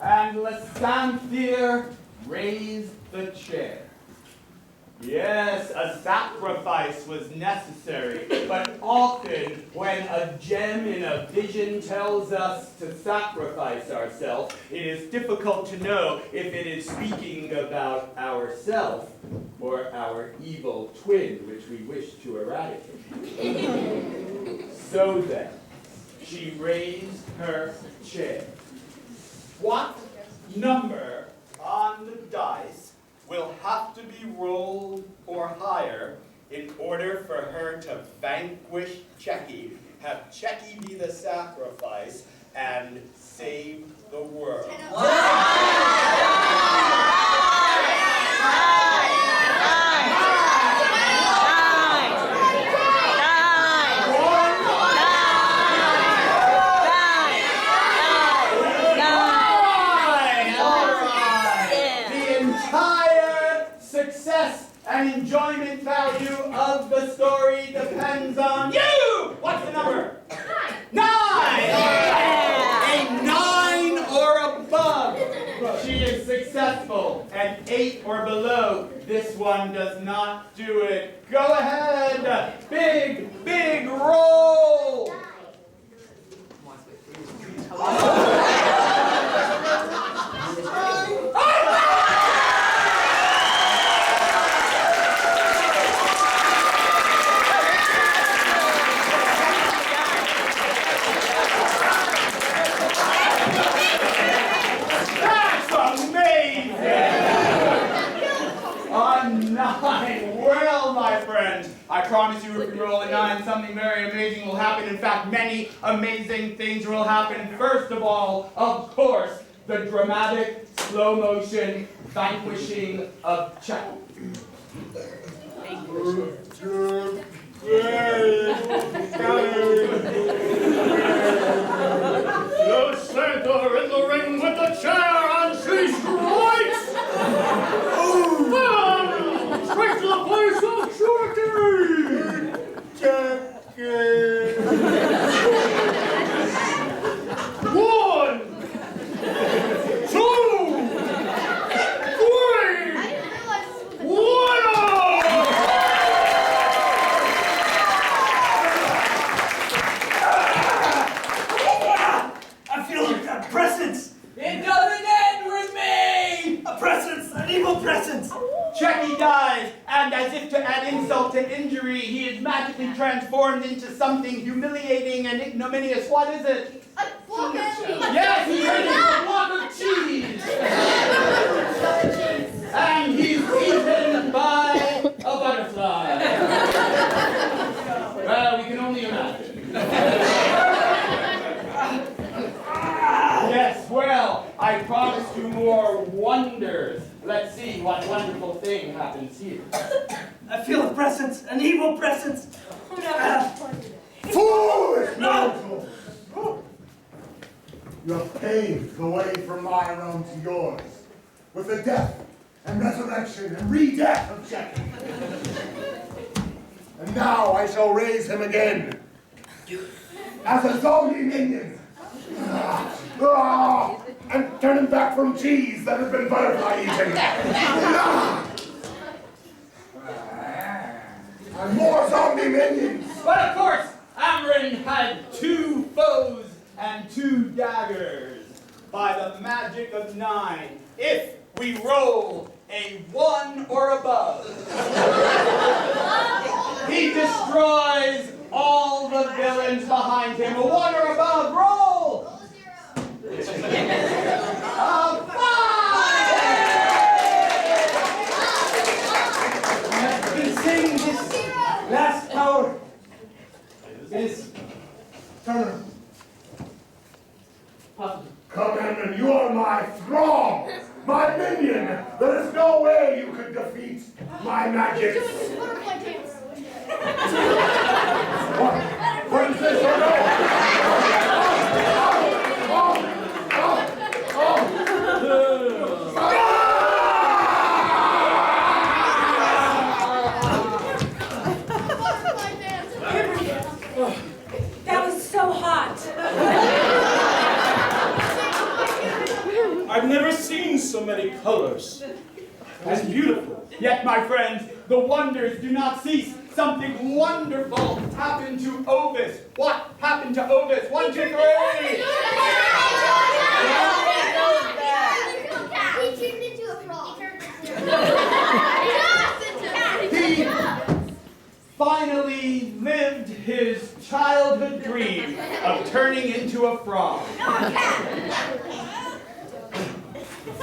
And leshercenter raised the chair. Yes, a sacrifice was necessary, but often when a gem in a vision tells us to sacrifice ourselves, it is difficult to know if it is speaking about ourself or our evil twin, which we wish to eradicate. So then, she raised her chair. What number on the dice will have to be rolled or higher in order for her to vanquish Checky, have Checky be the sacrifice, and save the world? And enjoyment value of the story depends on you! What's the number? 9! A 9 or above. She is successful. An 8 or below. This one does not do it. Go ahead. Big, big roll. Well, my friend, I promise you if you roll a 9, something very amazing will happen. In fact, many amazing things will happen. First of all, of course, the dramatic, slow-motion vanquishing of Checky. Leshercenter in the ring with the chair, and she strikes! Straight to the place of Checky! 1, 2, 3, 1! I feel a presence! It doesn't end with me! A presence! An evil presence! Checky dies, and as if to add insult to injury, he is magically transformed into something humiliating and ignominious. What is it? A block of cheese! Yes, he is a block of cheese! And he's eaten by a butterfly. Well, we can only imagine. Yes, well, I promised you more wonders. Let's see what wonderful thing happens here. I feel a presence, an evil presence. Foolish mortal! You have paved the way from my realm to yours with the death and resurrection and re-death of Checky. And now I shall raise him again as a zombie minion. And turn him back from cheese that has been butterfly eaten. And more zombie minions. But of course, Amrin had 2 foes and 2 daggers. By the magic of 9, if we roll a 1 or above, he destroys all the villains behind him. A 1 or above, roll! A 5! I've been saying this last hour. This Turner. Come in, and you are my thrall, my minion. There is no way you could defeat my magic. Doing his butterfly dance. What is this? Oh, no! Butterfly dance. That was so hot. so many colors. It's beautiful. Yet, my friends, the wonders do not cease. Something wonderful happened to Ovis. What happened to Ovis? 1, 2, 3. He turned into a frog. He finally lived his childhood dream of turning into a frog. I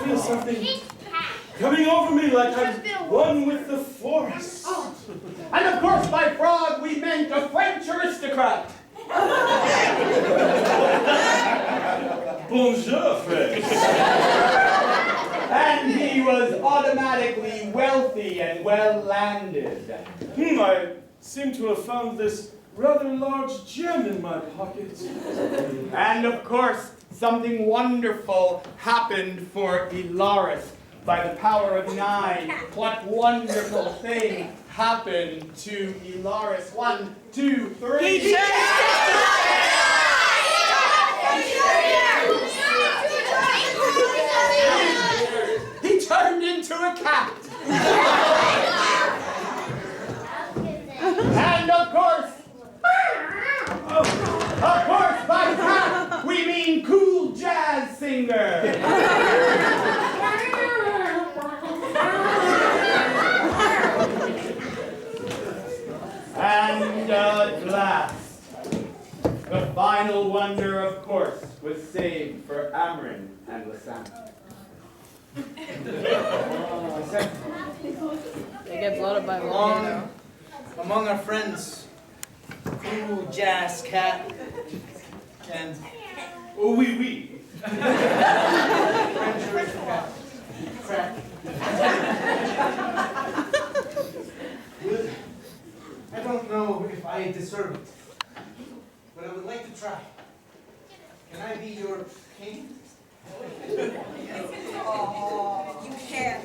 feel something coming over me like I'm one with the forest. And of course, by frog, we meant a French aristocrat. Bonjour, French. And he was automatically wealthy and well-landed. I seem to have found this rather large gem in my pocket. And of course, something wonderful happened for Ilaris. By the power of 9, what wonderful thing happened to Ilaris? 1, 2, 3. He turned into a cat. And of course, by cat, we mean cool jazz singer. And at last, the final wonder, of course, was saved for Amrin and Lysander. They get bloated by volcano. Among our friends, cool jazz cat and Oh, oui. French aristocrat. Crack. I don't know if I deserve it, but I would like to try. Can I be your king? Oh, you can't.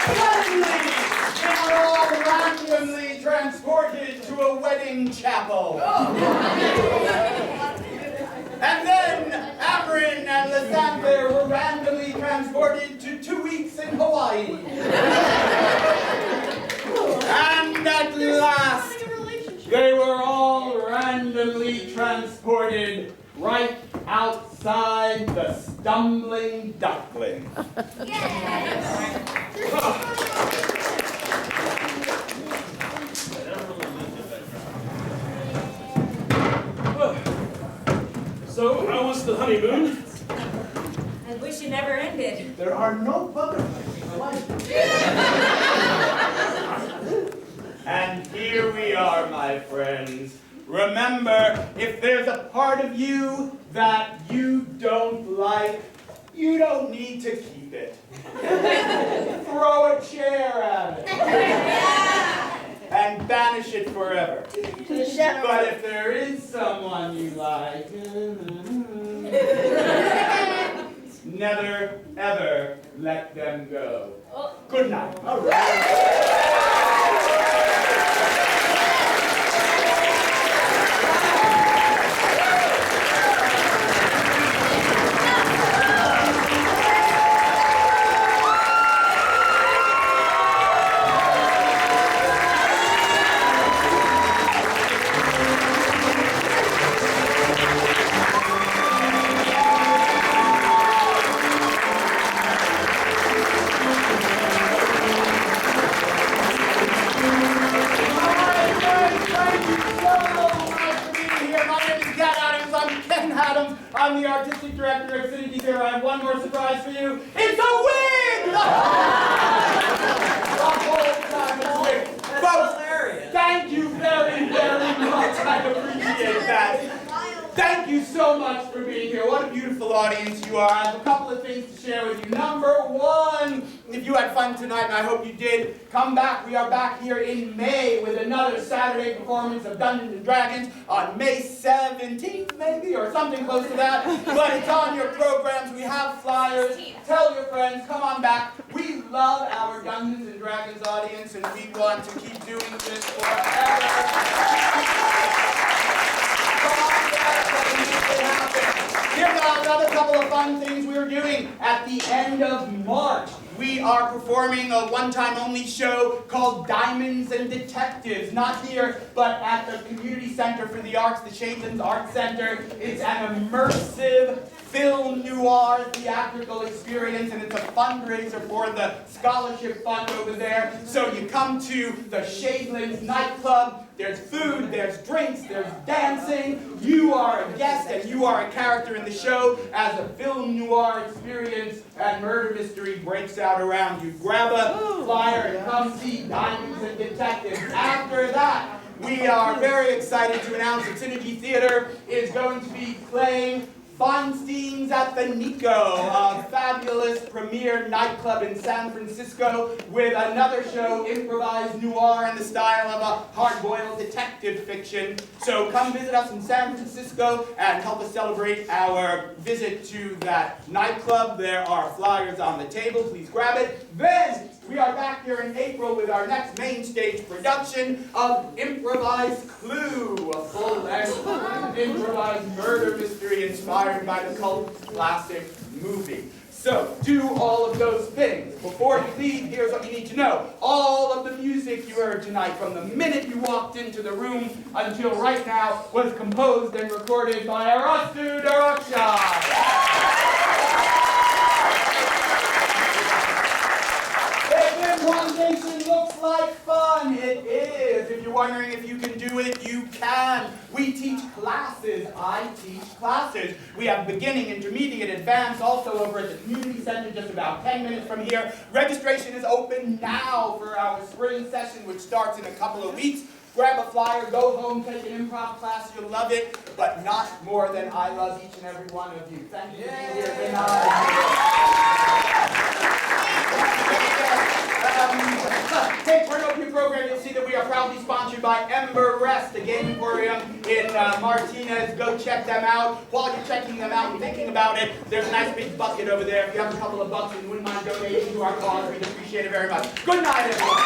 Suddenly, they were all randomly transported to a wedding chapel. And then Amrin and Lysander were randomly transported to 2 weeks in Hawaii. And at last, they were all randomly transported right outside the Stumbling Duckling. So, how was the honeymoon? I wish it never ended. There are no butterflies in Hawaii. And here we are, my friends. Remember, if there's a part of you that you don't like, you don't need to keep it. Throw a chair at it. And banish it forever. But if there is someone you like, never, ever let them go. Good night. All right. I'm the artistic director of City Theater. I have one more surprise for you. It's a wig! The whole time it's a wig. Folks, thank you very, very much. I appreciate that. Thank you so much for being here. What a beautiful audience you are. I have a couple of things to share with you. Number one, if you had fun tonight, and I hope you did, come back. We are back here in May with another Saturday performance of Dungeons & Dragons on May 17th, maybe, or something close to that. But it's on your programs. We have flyers. Tell your friends. Come on back. We love our Dungeons & Dragons audience, and we want to keep doing this forever. Come on back. couple of fun things we're doing. At the end of March, we are performing a one-time only show called Diamonds and Detectives. Not here, but at the Community Center for the Arts, the Shadelands Art Center. It's an immersive film noir theatrical experience, and it's a fundraiser for the scholarship fund over there. So you come to the Shadelands nightclub. There's food, there's drinks, there's dancing. You are a guest and you are a character in the show as a film noir experience and murder mystery breaks out around you. Grab a flyer and come see Diamonds and Detectives. After that, we are very excited to announce that Synergy Theater is going to be playing Feinstein's at the Nico, a fabulous premier nightclub in San Francisco with another show, Improvised Noir in the style of a hard-boiled detective fiction. So come visit us in San Francisco and help us celebrate our visit to that nightclub. There are flyers on the table. Please grab it. Then we are back here in April with our next main stage production of Improvised Clue, a full-length improvised murder mystery inspired by the cult classic movie. So, do all of those things. Before you leave, here's what you need to know. All of the music you heard tonight, from the minute you walked into the room until right now, was composed and recorded by Arastu Daraksha. Improvisation looks like fun. It is. If you're wondering if you can do it, you can. We teach classes. I teach classes. We have beginning, intermediate, advanced, also over at the Community Center, just about 10 minutes from here. Registration is open now for our spring session, which starts in a couple of weeks. Grab a flyer, go home, take an improv class. You'll love it, but not more than I love each and every one of you. Thank you for being here. Good night. Hey, turn over your program. You'll see that we are proudly sponsored by Ember Rest, a game emporium in Martinez. Go check them out. While you're checking them out and thinking about it, there's a nice big bucket over there. If you have a couple of bucks and wouldn't mind donating to our cause, we'd appreciate it very much. Good night, everyone.